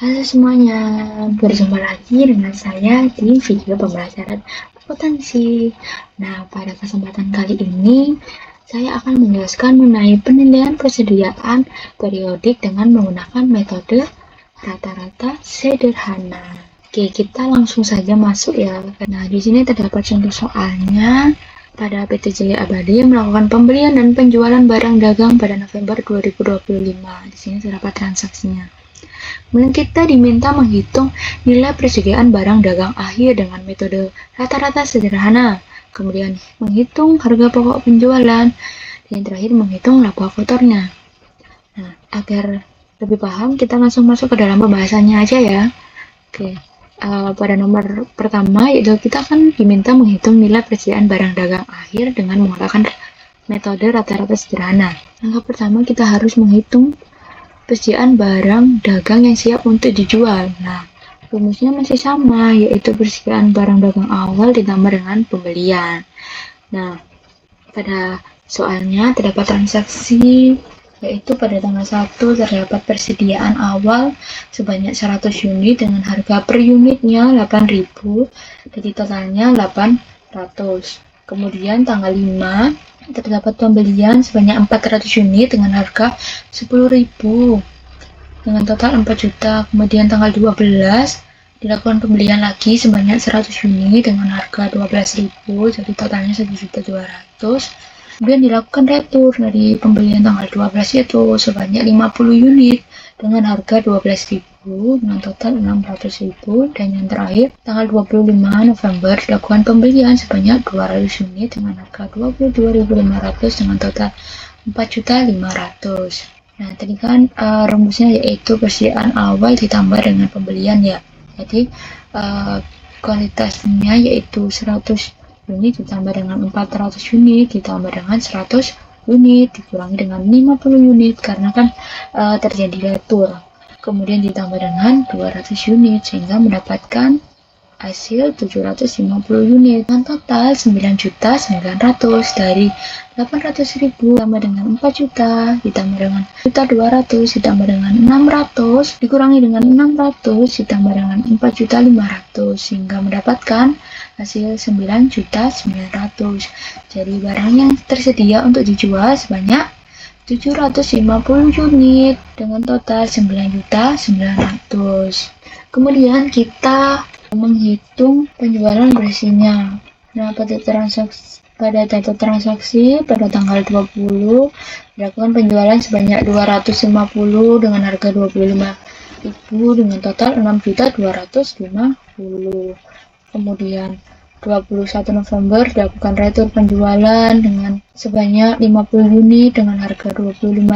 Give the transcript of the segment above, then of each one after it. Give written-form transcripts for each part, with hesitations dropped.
Halo semuanya, berjumpa lagi dengan saya di video pembelajaran akuntansi. Nah, pada kesempatan kali ini, saya akan menjelaskan mengenai penilaian persediaan periodik dengan menggunakan metode rata-rata sederhana. Oke, kita langsung saja masuk ya. Nah, di sini terdapat contoh soalnya. Pada PT Jaya Abadi melakukan pembelian dan penjualan barang dagang pada November 2025. Di sini terdapat transaksinya. Kemudian kita diminta menghitung nilai persediaan barang dagang akhir dengan metode rata-rata sederhana. Kemudian menghitung harga pokok penjualan. Dan yang terakhir menghitung laba kotornya. Nah, agar lebih paham, kita langsung masuk ke dalam pembahasannya aja ya. Oke. Pada nomor pertama, yaitu kita kan diminta menghitung nilai persediaan barang dagang akhir dengan menggunakan metode rata-rata sederhana. Langkah pertama, kita harus menghitung persediaan barang dagang yang siap untuk dijual. Nah, rumusnya masih sama, yaitu persediaan barang dagang awal ditambah dengan pembelian. Nah, pada soalnya terdapat transaksi, yaitu pada tanggal 1 terdapat persediaan awal sebanyak 100 unit dengan harga per unitnya 8.000, jadi totalnya 800. Kemudian tanggal 5 terdapat pembelian sebanyak 400 unit dengan harga 10.000 dengan total 4 juta. Kemudian tanggal 12 dilakukan pembelian lagi sebanyak 100 unit dengan harga 12.000, jadi totalnya 1.200.000. Kemudian dilakukan retur dari pembelian tanggal 12 itu sebanyak 50 unit dengan harga 12.000 dengan total 600.000. Dan yang terakhir tanggal 25 November dilakukan pembelian sebanyak 200 unit dengan harga 22.500 dengan total 4.500.000. Nah, tadi kan rumusnya yaitu persediaan awal ditambah dengan pembelian ya. Jadi kualitasnya yaitu 100 unit ditambah dengan 400 unit ditambah dengan 100 unit dikurangi dengan 50 unit karena kan terjadi retur. Kemudian ditambah dengan 200 unit sehingga mendapatkan hasil 750 unit dengan total 9.900.000 dari 800.000 ditambah dengan 4 juta ditambah dengan 1.200.000 ditambah dengan 600 dikurangi dengan 600 ditambah dengan 4.500.000 sehingga mendapatkan hasil 9.900.000. Jadi barang yang tersedia untuk dijual sebanyak 750 unit dengan total 9.900.000. Kemudian kita menghitung penjualan bersihnya. Nah, pada data transaksi pada tanggal 20 dilakukan penjualan sebanyak 250 dengan harga 25.000 dengan total 6.250.000. Kemudian 21 November dilakukan retur penjualan dengan sebanyak 50 unit dengan harga 25.000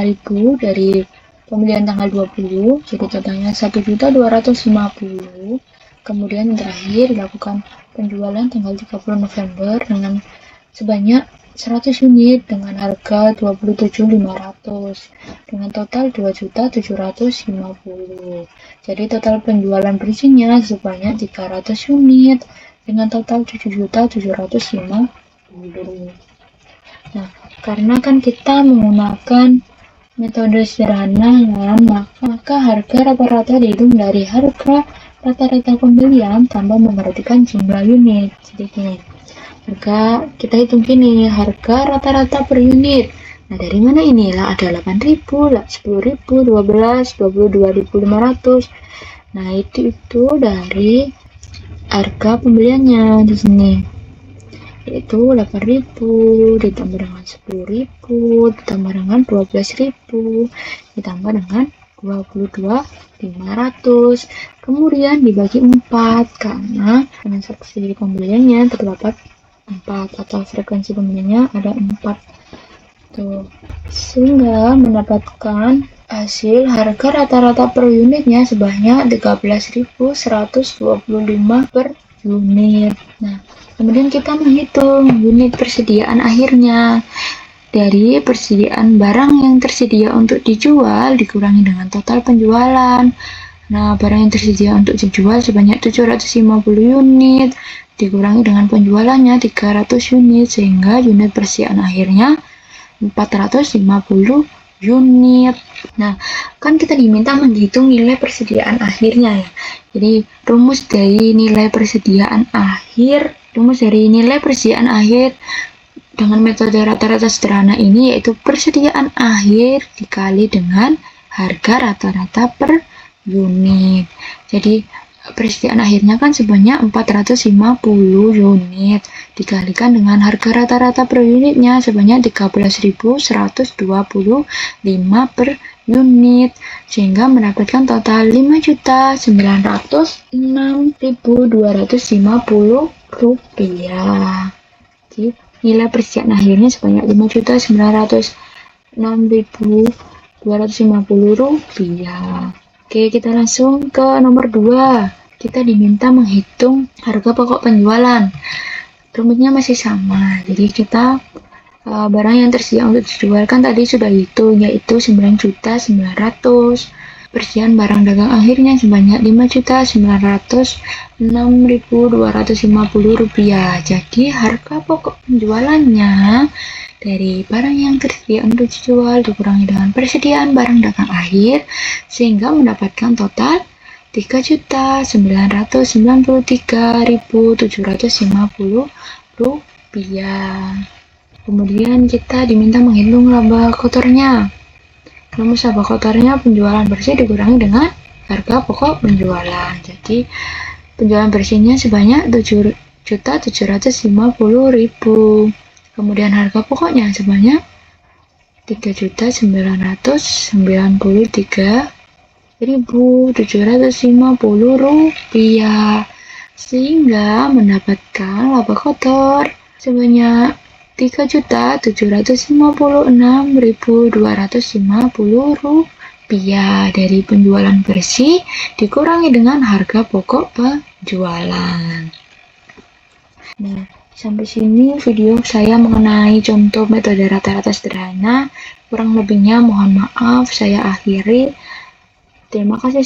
dari pembelian tanggal 20, jadi totalnya 1.250.000. Kemudian yang terakhir dilakukan penjualan tanggal 30 November dengan sebanyak 100 unit dengan harga 27.500 dengan total 2.750.000. Jadi total penjualan bersihnya sebanyak 300 unit dengan total 7.750.000. Nah, karena kan kita menggunakan metode sederhana kan, maka harga rata-rata dihitung dari harga rata-rata pembelian tanpa memperhatikan jumlah unit. Jadi gini, harga kita hitung gini, harga rata-rata per unit. Nah, dari mana ini? Lah ada 8.000, lah 10.000, 12, 22.500. Nah, itu dari harga pembeliannya di sini. Yaitu 8.000 ditambah dengan 10.000 ditambah dengan 12.000 ditambah dengan 22.500, kemudian dibagi 4 karena transaksi pembeliannya terdapat 4 atau frekuensi pembeliannya ada 4 tuh, sehingga mendapatkan hasil harga rata-rata per unitnya sebanyak 13.125 per unit. Nah, kemudian kita menghitung unit persediaan akhirnya dari persediaan barang yang tersedia untuk dijual dikurangi dengan total penjualan. Nah, barang yang tersedia untuk dijual sebanyak 750 unit dikurangi dengan penjualannya 300 unit sehingga unit persediaan akhirnya 450 unit. Nah, kan kita diminta menghitung nilai persediaan akhirnya ya. Jadi, rumus dari nilai persediaan akhir dengan metode rata-rata sederhana ini yaitu persediaan akhir dikali dengan harga rata-rata per unit. Jadi persediaan akhirnya kan sebanyak 450 unit dikalikan dengan harga rata-rata per unitnya sebanyak 13.125 per unit sehingga mendapatkan total 5.906.250 rupiah. Jadi nilai persediaan akhirnya sebanyak 5.906.250 rupiah. Oke, kita langsung ke nomor 2. Kita diminta menghitung harga pokok penjualan. Rumusnya masih sama. Jadi kita barang yang tersedia untuk dijual kan tadi sudah hitung, yaitu 9.900. Persediaan barang dagang akhirnya sebanyak 5.906.250 rupiah. Jadi harga pokok penjualannya dari barang yang tersedia untuk dijual dikurangi dengan persediaan barang dagang akhir sehingga mendapatkan total 3.993.750 rupiah. Kemudian kita diminta menghitung laba kotornya. Rumus laba kotornya penjualan bersih dikurangi dengan harga pokok penjualan. Jadi penjualan bersihnya sebanyak 7.750.000. Kemudian harga pokoknya sebanyak 3.993.750 rupiah sehingga mendapatkan laba kotor sebanyak 3.756.250 rupiah dari penjualan bersih dikurangi dengan harga pokok penjualan. Nah, sampai sini video saya mengenai contoh metode rata-rata sederhana. Kurang lebihnya mohon maaf, saya akhiri. Terima kasih